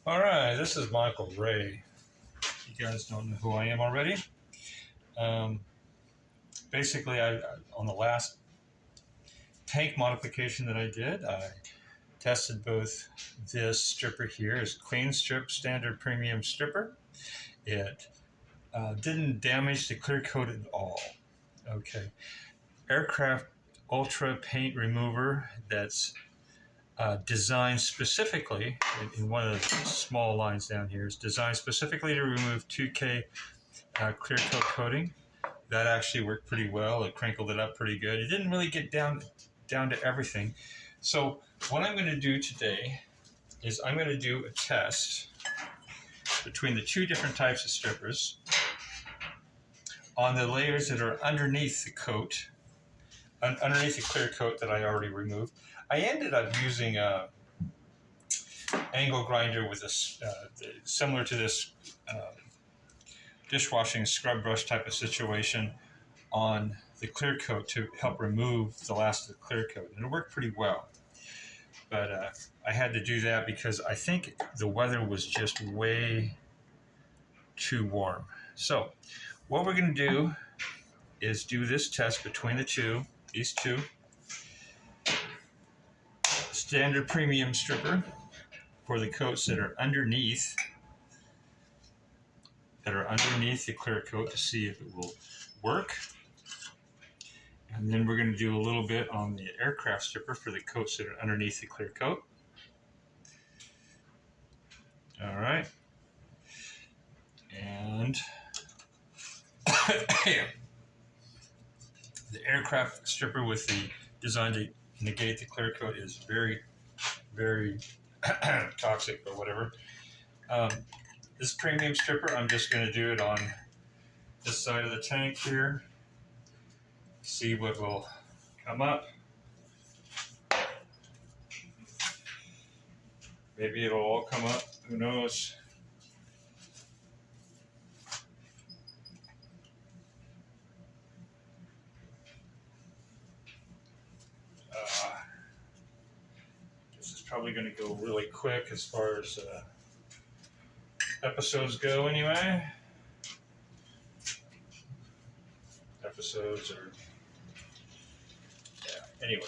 All right, this is Michael Ray. You guys don't know who I am already. Um, Basically, on the last tank modification that I did, I tested both this stripper here as clean strip standard premium stripper. It didn't damage the clear coat at all. Okay, aircraft ultra paint remover that's designed specifically in one of the small lines down here is designed specifically to remove 2K clear coat coating. That actually worked pretty well. It crinkled it up pretty good. It didn't really get down to everything. So what I'm going to do today is I'm going to do a test between the two different types of strippers on the layers that are underneath the coat, underneath the clear coat that I already removed. I ended up using a angle grinder with a similar to this dishwashing scrub brush type of situation on the clear coat to help remove the last of the clear coat, and it worked pretty well. But I had to do that because I think the weather was just way too warm. So what we're going to do is do this test between these two standard premium stripper for the coats that are underneath the clear coat to see if it will work. And then we're going to do a little bit on the aircraft stripper for the coats that are underneath the clear coat. All right. And the aircraft stripper with the design to negate the clear coat is very, very toxic or whatever. This premium stripper, I'm just going to do it on this side of the tank here. See what will come up. Maybe it'll all come up. Who knows? This is probably going to go really quick as far as episodes go anyway. Episodes are... Yeah, anyway.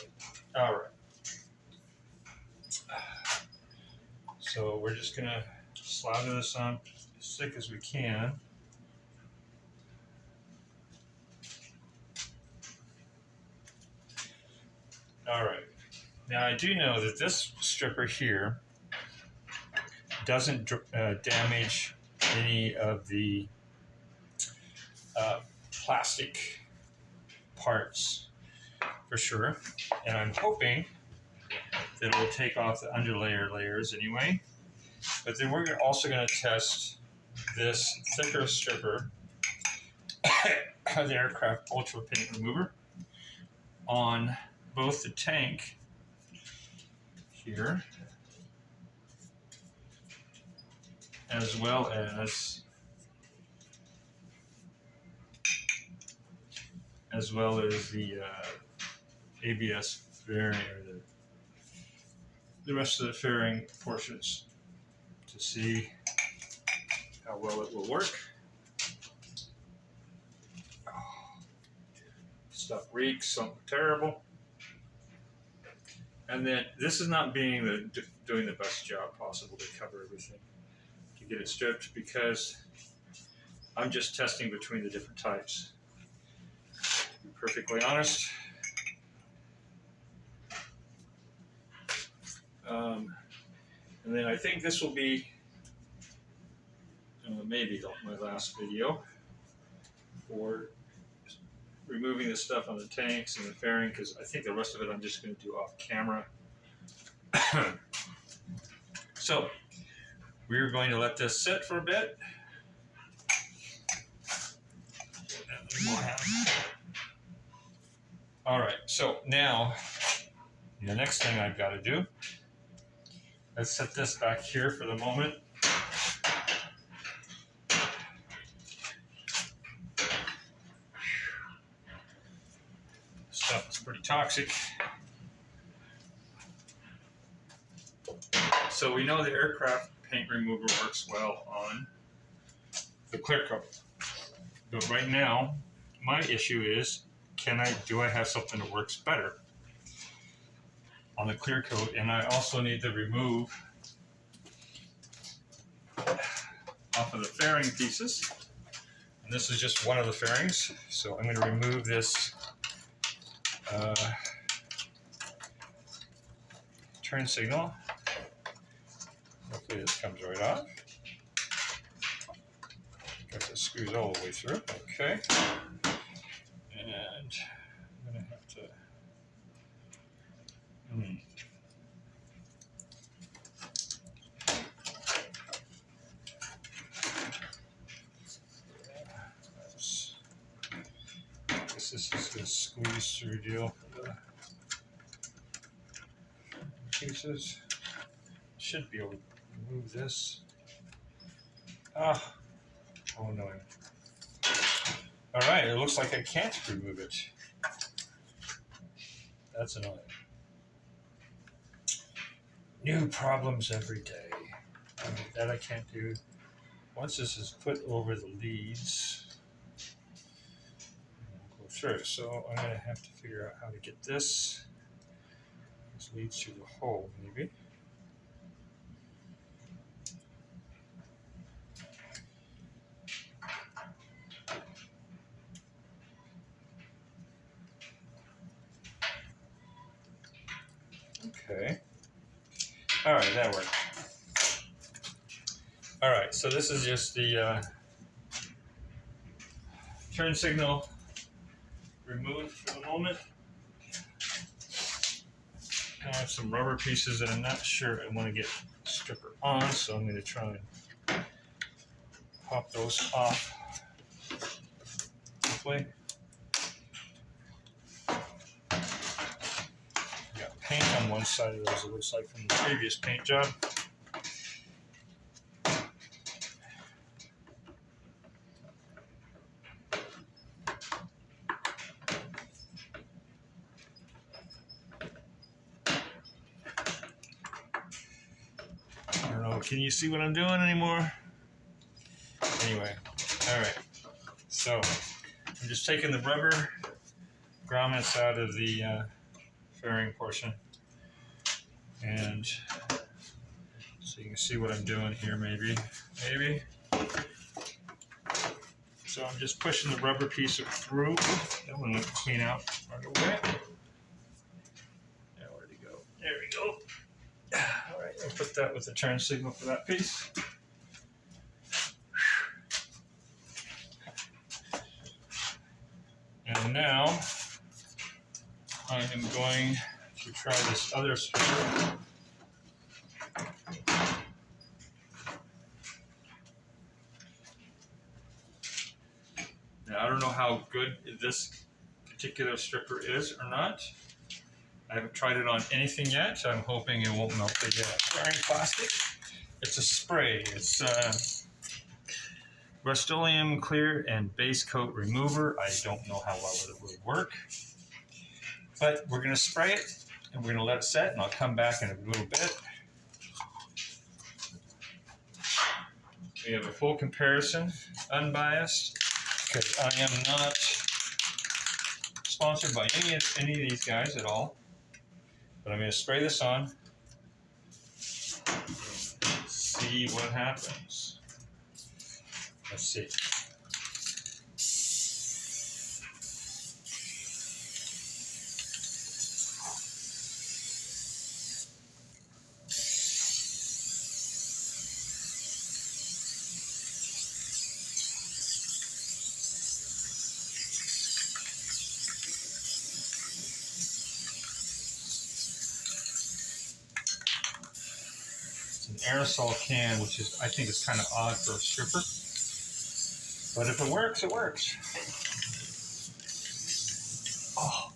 All right. So we're just going to slather this on as thick as we can. All right. Now I do know that this stripper here doesn't damage any of the plastic parts for sure, and I'm hoping that it will take off the underlayer layers anyway. But then we're also going to test this thicker stripper, the aircraft ultra paint remover, on both the tank here as well as the ABS fairing, or the rest of the fairing portions, to see how well it will work. Oh, stuff reeks something terrible. And then this is not doing the best job possible to cover everything, to get it stripped, because I'm just testing between the different types. To be perfectly honest. And then I think this will be maybe my last video for removing the stuff on the tanks and the fairing, because I think the rest of it I'm just going to do off camera. So we're going to let this sit for a bit. All right, so now the next thing I've got to do, let's set this back here for the moment. Stuff is pretty toxic. So we know the aircraft paint remover works well on the clear coat. But right now, my issue is, do I have something that works better on the clear coat? And I also need to remove off of the fairing pieces. And this is just one of the fairings. So I'm going to remove this turn signal. Hopefully this comes right off. Guess it screws all the way through. Okay. And I'm going to have to... This is just a squeeze through deal for the pieces. Should be able to remove this. Oh no. Alright, it looks like I can't remove it. That's annoying. New problems every day. That I can't do. Once this is put over the leads, we'll go through. So I'm going to have to figure out how to get this. This leads through the hole, maybe. Okay. All right, that worked. All right, so this is just the turn signal removed for the moment. I have some rubber pieces that I'm not sure I want to get the stripper on, so I'm going to try and pop those off quickly. Got paint on one side of those, it looks like, from the previous paint job. I don't know, can you see what I'm doing anymore? Anyway, all right. So I'm just taking the rubber grommets out of the fairing portion, and so you can see what I'm doing here. Maybe. So I'm just pushing the rubber piece through. That one went clean out right away. Now where'd it go? There we go. All right, I'll put that with the turn signal for that piece. And now I am going to try this other stripper. Now I don't know how good this particular stripper is or not. I haven't tried it on anything yet, so I'm hoping it won't melt the fairing plastic. It's a spray. It's Rust-Oleum Clear and Base Coat Remover. I don't know how well it will work, but we're going to spray it and we're going to let it set, and I'll come back in a little bit. We have a full comparison, unbiased, because I am not sponsored by any of these guys at all. But I'm going to spray this on, see what happens. Let's see. Aerosol can, which is, I think, is kind of odd for a stripper, but if it works, it works. Oh.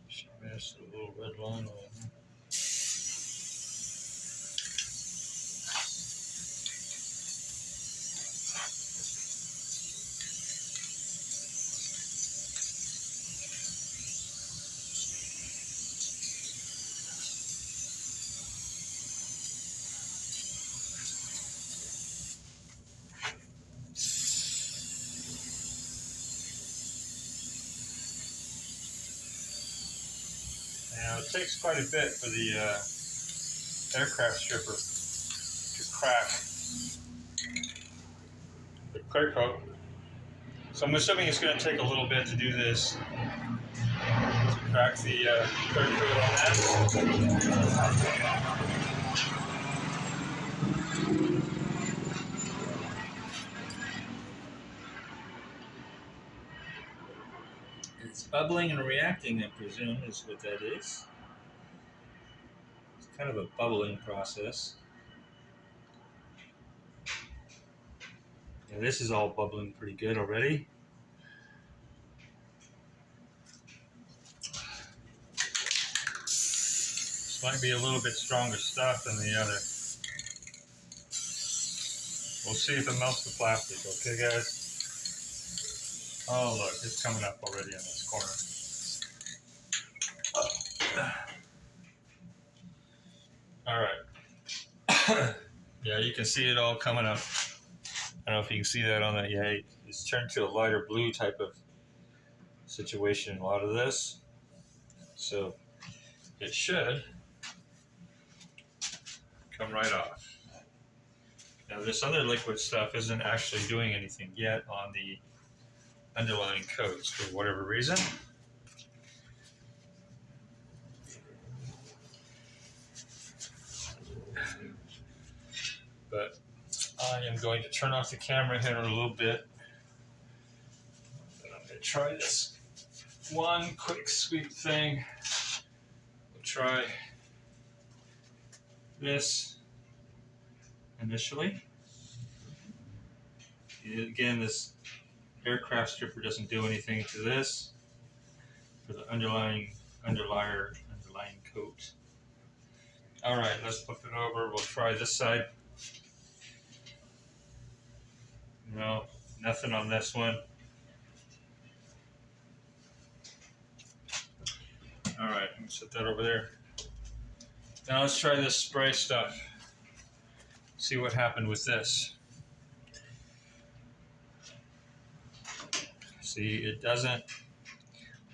She missed a little red line on it. takes quite a bit for the aircraft stripper to crack the clear coat. So I'm assuming it's going to take a little bit to do this, to crack the clear coat on that. It's bubbling and reacting, I presume, is what that is. It's kind of a bubbling process. And this is all bubbling pretty good already. This might be a little bit stronger stuff than the other. We'll see if it melts the plastic, okay guys? Oh look, it's coming up already in this corner. Alright. Yeah, you can see it all coming up. I don't know if you can see that on that. Yeah, it's turned to a lighter blue type of situation, a lot of this. So it should come right off. Now this other liquid stuff isn't actually doing anything yet on the underlying coats for whatever reason. But I am going to turn off the camera here in a little bit. And I'm going to try this one quick sweep thing. We'll try this initially. Again, this aircraft stripper doesn't do anything to this for the underlying coat. All right, let's flip it over. We'll try this side. No, nothing on this one. All right, I'm gonna set that over there. Now let's try this spray stuff. See what happened with this. See, it doesn't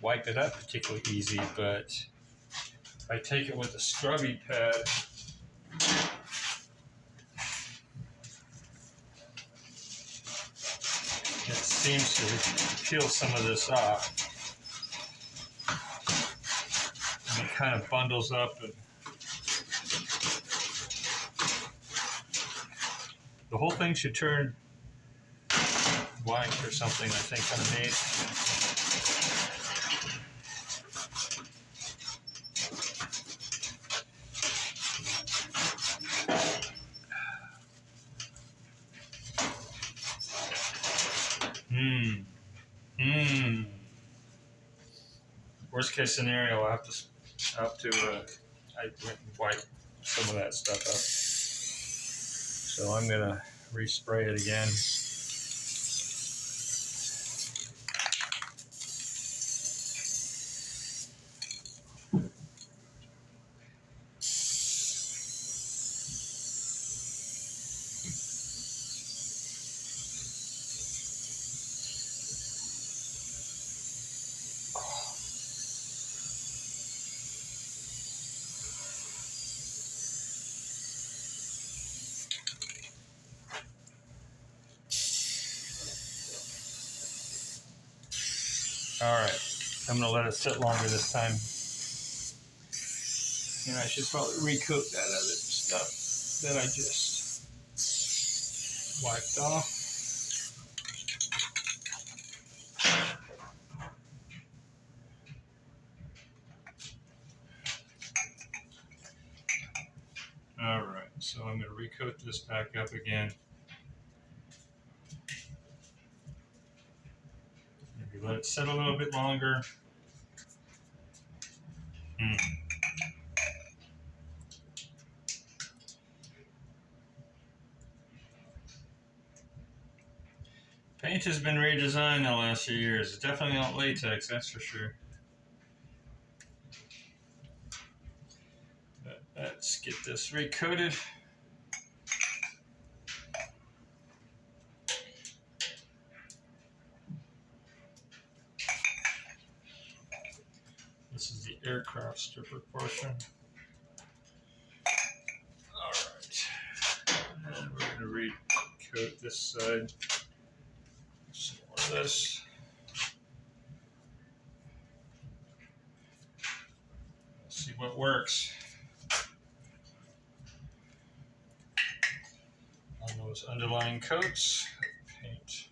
wipe it up particularly easy, but if I take it with a scrubby pad, it seems to peel some of this off. And it kind of bundles up, and the whole thing should turn white or something, I think, underneath. Worst case scenario, I went and wipe some of that stuff up. So I'm gonna respray it again. All right, I'm gonna let it sit longer this time. And I should probably recoat that other stuff that I just wiped off. All right, so I'm gonna recoat this back up again. Maybe let it sit a little bit longer. Paint has been redesigned the last few years. It's definitely not latex, that's for sure. But let's get this recoated. This is the aircraft our stripper portion. All right, and we're going to recoat this side. Some more of this. Let's see what works on those underlying coats of paint.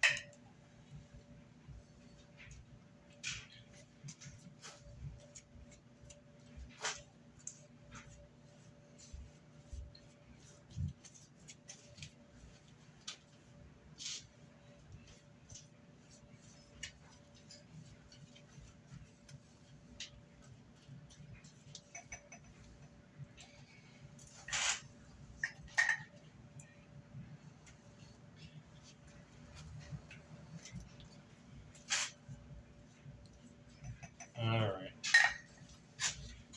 All right.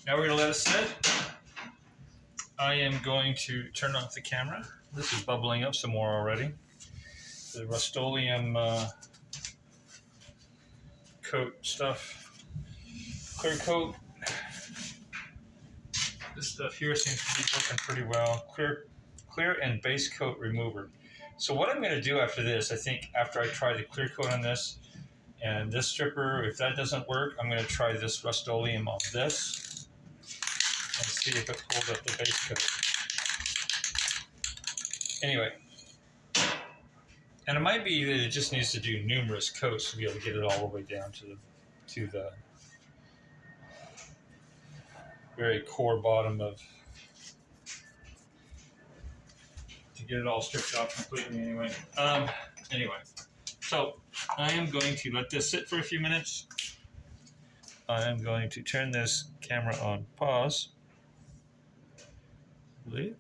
Now we're going to let it sit. I am going to turn off the camera. This is bubbling up some more already. The Rust-Oleum coat stuff, clear coat. This stuff here seems to be working pretty well. Clear and base coat remover. So what I'm going to do after this, I think after I try the clear coat on this and this stripper, if that doesn't work, I'm going to try this Rust-Oleum on this and see if it holds up the base coat. Anyway, and it might be that it just needs to do numerous coats to be able to get it all the way down to the very core bottom to get it all stripped off completely. Anyway, so I am going to let this sit for a few minutes. I am going to turn this camera on pause. Leave.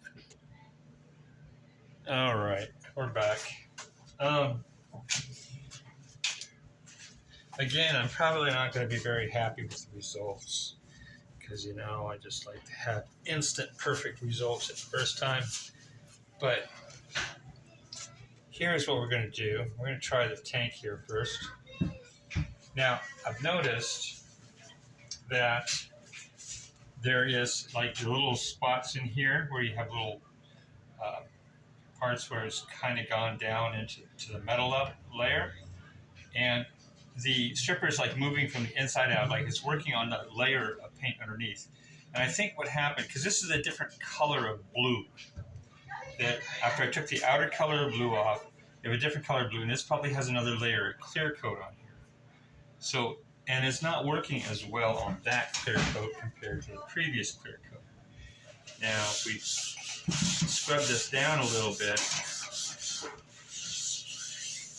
All right, we're back. Again, I'm probably not going to be very happy with the results because, you know, I just like to have instant perfect results at the first time. But here's what we're going to do. We're going to try the tank here first. Now, I've noticed that there is like the little spots in here where you have little parts where it's kind of gone down into the metal layer, and the stripper is like moving from the inside out, like it's working on the layer of paint underneath. And I think what happened, because this is a different color of blue, that after I took the outer color of blue off, you have a different color of blue, and this probably has another layer of clear coat on here. So, and it's not working as well on that clear coat compared to the previous clear coat. Now, if we scrub this down a little bit,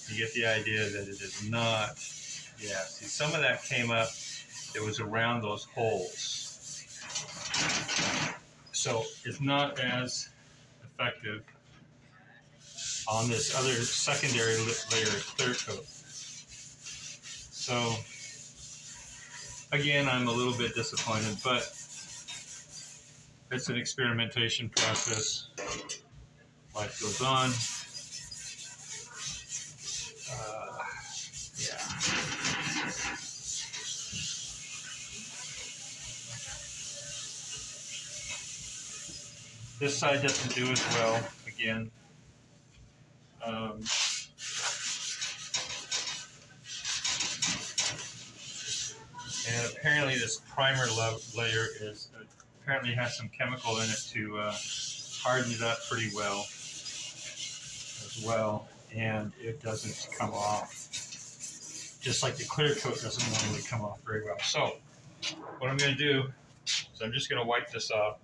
you get the idea that it is not, yeah, see, some of that came up, it was around those holes. So it's not as effective on this other secondary layer of clear coat. So, again, I'm a little bit disappointed, but it's an experimentation process. Life goes on. Yeah. This side doesn't do as well, again. And apparently this primer layer is apparently has some chemical in it to harden it up pretty well as well, and it doesn't come off, just like the clear coat doesn't normally come off very well. So what I'm going to do is I'm just going to wipe this off.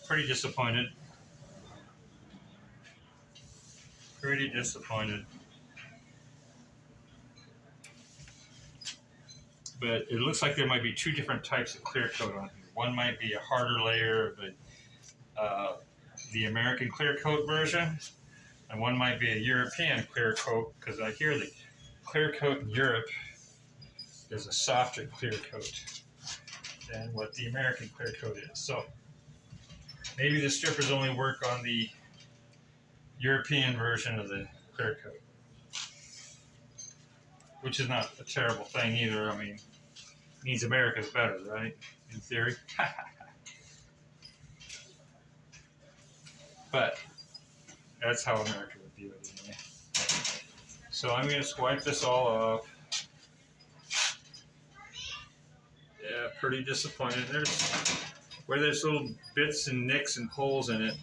Pretty disappointed. Pretty disappointed. But it looks like there might be two different types of clear coat on here. One might be a harder layer of the American clear coat version, and one might be a European clear coat, because I hear the clear coat in Europe is a softer clear coat than what the American clear coat is. So maybe the strippers only work on the European version of the clear coat, which is not a terrible thing either. I mean, needs America's better, right? in theory. But that's how America would view it anyway. So I'm going to swipe this all off. Yeah, pretty disappointed. Where there's little bits and nicks and holes in it,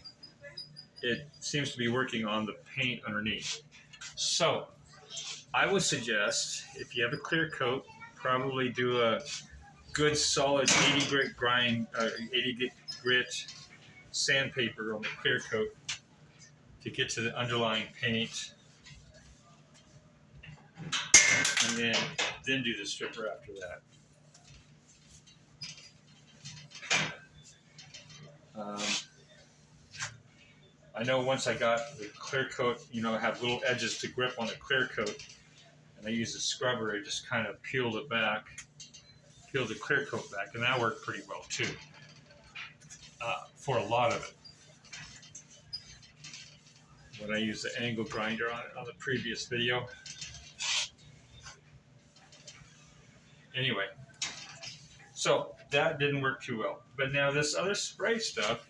it seems to be working on the paint underneath. So I would suggest, if you have a clear coat, probably do a good solid 80 grit grind, 80 grit sandpaper on the clear coat to get to the underlying paint, and then do the stripper after that. I know once I got the clear coat, I have little edges to grip on the clear coat, and I used a scrubber. I just kind of peeled the clear coat back, and that worked pretty well too for a lot of it. When I used the angle grinder on the previous video. Anyway, so that didn't work too well. But now this other spray stuff,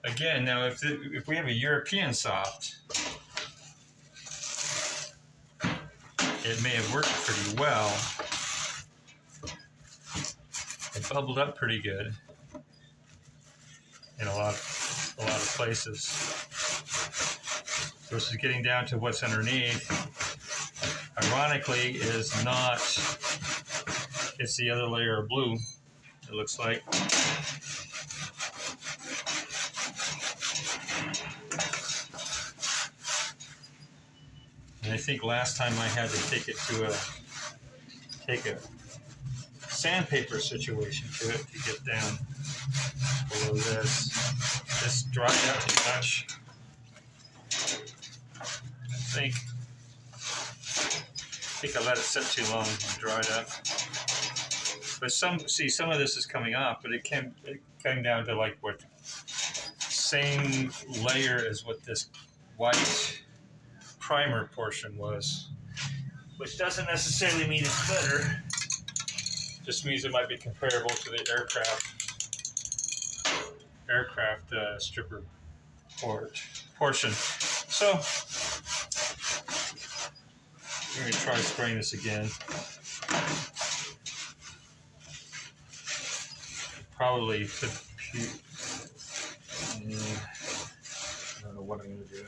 again, now if we have a European soft, it may have worked pretty well. It bubbled up pretty good in a lot of places. Versus getting down to what's underneath, ironically, is not. It's the other layer of blue, it looks like. And I think last time I had to take a sandpaper situation to it to get down below this. This dried out too much. I think I let it sit too long and dried up. But some of this is coming off, but it came down to like what same layer as what this white primer portion was, which doesn't necessarily mean it's better. Just means it might be comparable to the aircraft stripper portion. So we're going to try spraying this again. Probably could. I don't know what I'm going to do.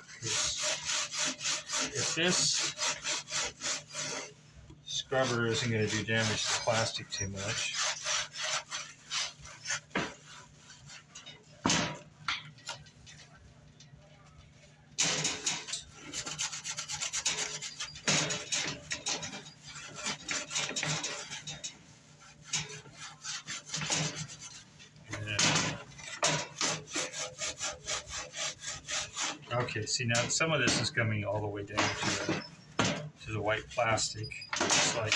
If this scrubber isn't going to do damage to the plastic too much, okay, see now some of this is coming all the way down to the white plastic. It's like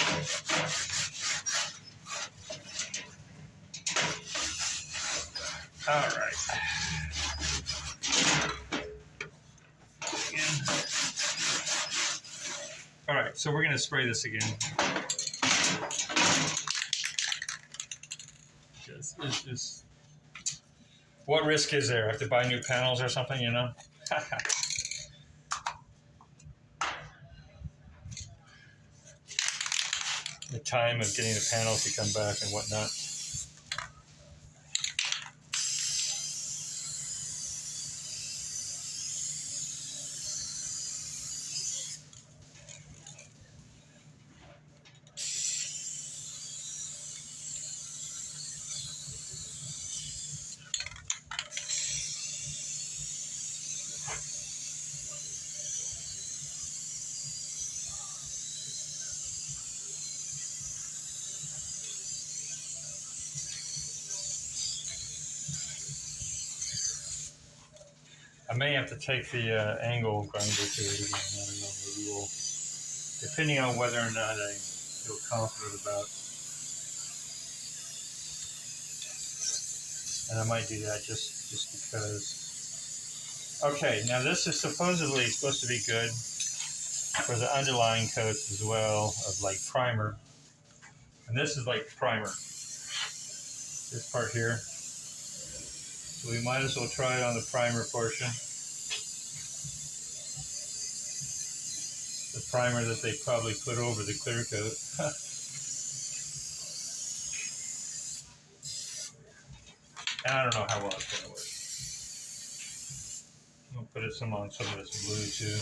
all right. All right, so we're going to spray this again. Just what risk is there? I have to buy new panels or something, The time of getting the panels to come back and whatnot. I may have to take the angle grinder to it again. I don't know. Maybe we'll, depending on whether or not I feel confident about. And I might do that just because. Okay, now this is supposedly supposed to be good for the underlying coats as well, of like primer. And this is like primer. this part here. So we might as well try it on the primer portion. The primer that they probably put over the clear coat. And I don't know how well it's going to work. I'll put some on some of this blue too.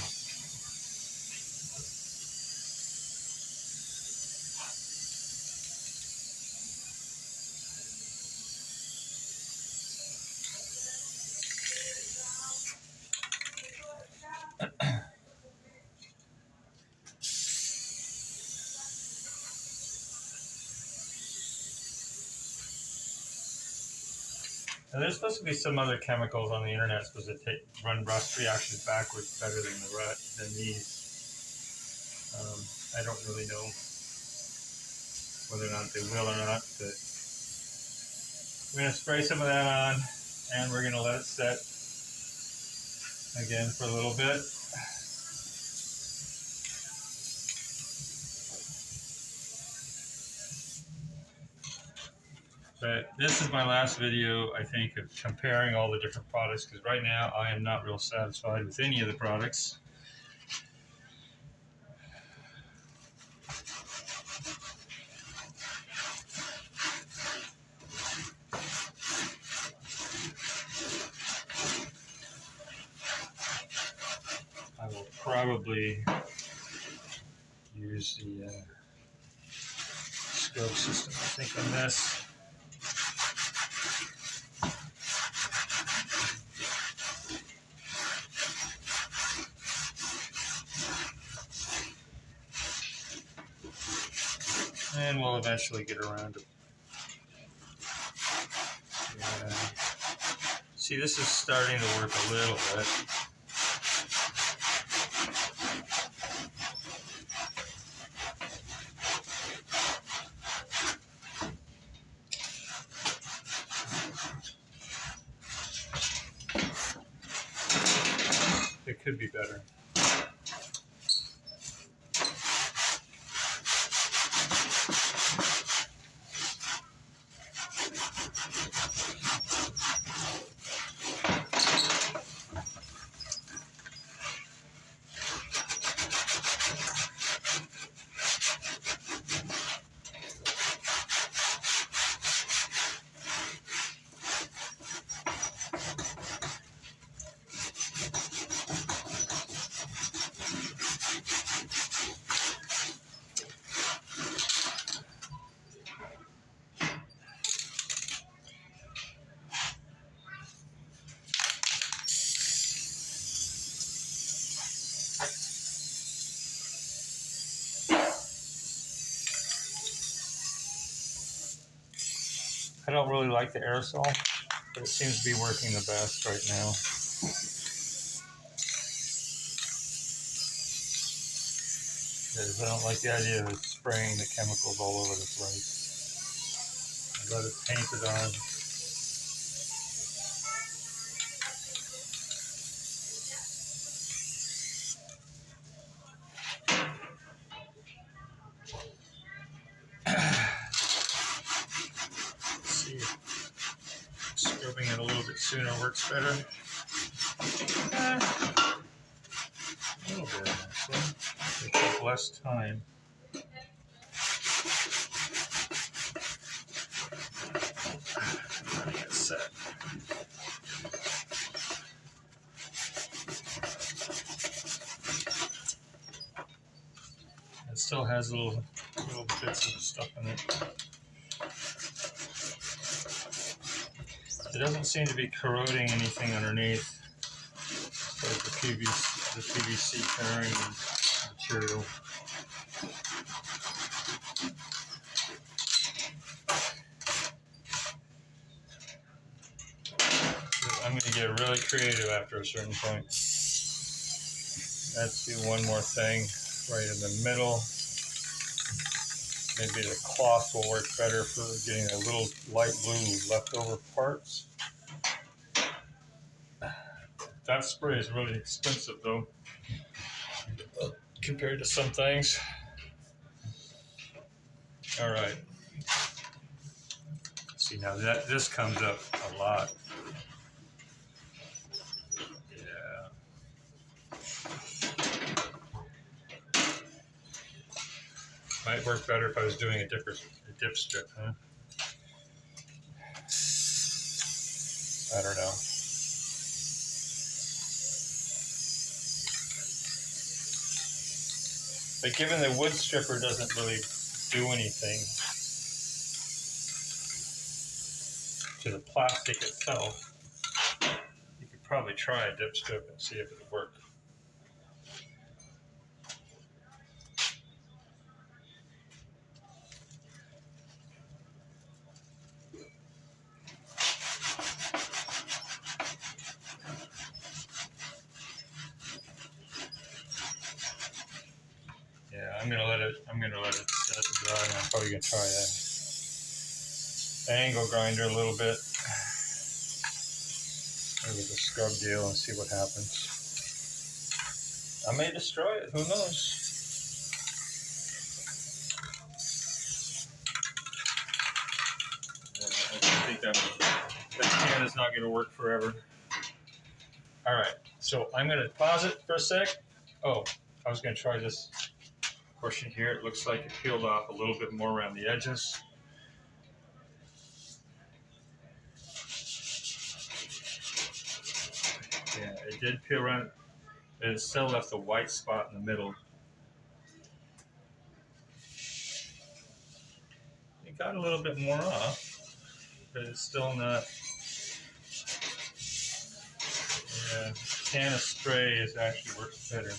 Now, there's supposed to be some other chemicals on the internet supposed to run rust reactions backwards better than these. I don't really know whether or not they will or not, but we're going to spray some of that on, and we're going to let it set again for a little bit. But this is my last video, I think, of comparing all the different products, because right now I am not real satisfied with any of the products. I will probably use the scope system, I think, on this. And we'll eventually get around to. See, this is starting to work a little bit. It could be better. I don't really like the aerosol, but it seems to be working the best right now. Because I don't like the idea of spraying the chemicals all over the place. I let it paint it on. Scrubbing it a little bit sooner works better. A little bit, actually. It takes less time. Let me get set. It still has little bits of stuff in it. It doesn't seem to be corroding anything underneath. Like the PVC carrying material. I'm going to get really creative after a certain point. Let's do one more thing right in the middle. Maybe the cloth will work better for getting a little light blue leftover parts. That spray is really expensive though, compared to some things. All right. See, now that this comes up a lot. Yeah. Might work better if I was doing a dip strip, huh? I don't know. But given the wood stripper doesn't really do anything to the plastic itself, you could probably try a dip strip and see if it would work. Yeah, I'm gonna let it set it dry, and I'm probably gonna try an angle grinder a little bit with a scrub deal and see what happens. I may destroy it, who knows? I think that can is not gonna work forever. All right, so I'm gonna pause it for a sec. Oh, I was gonna try this portion here. It looks like it peeled off a little bit more around the edges. Yeah, it did peel around. It still left a white spot in the middle. It got a little bit more off, but it's still not. Yeah, can of spray is actually works better.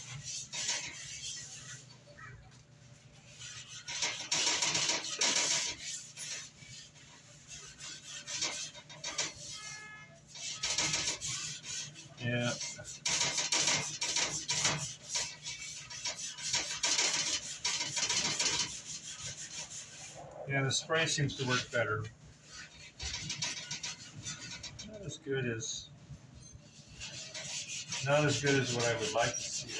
Yeah. Yeah, the spray seems to work better. Not as good as what I would like to see it.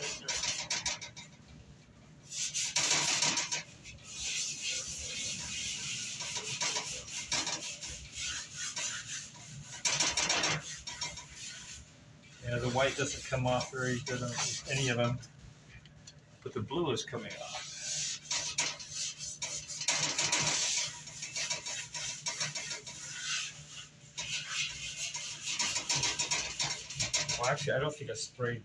Yeah, the white doesn't come off very good on any of them, but the blue is coming off. Well, actually, I don't think I sprayed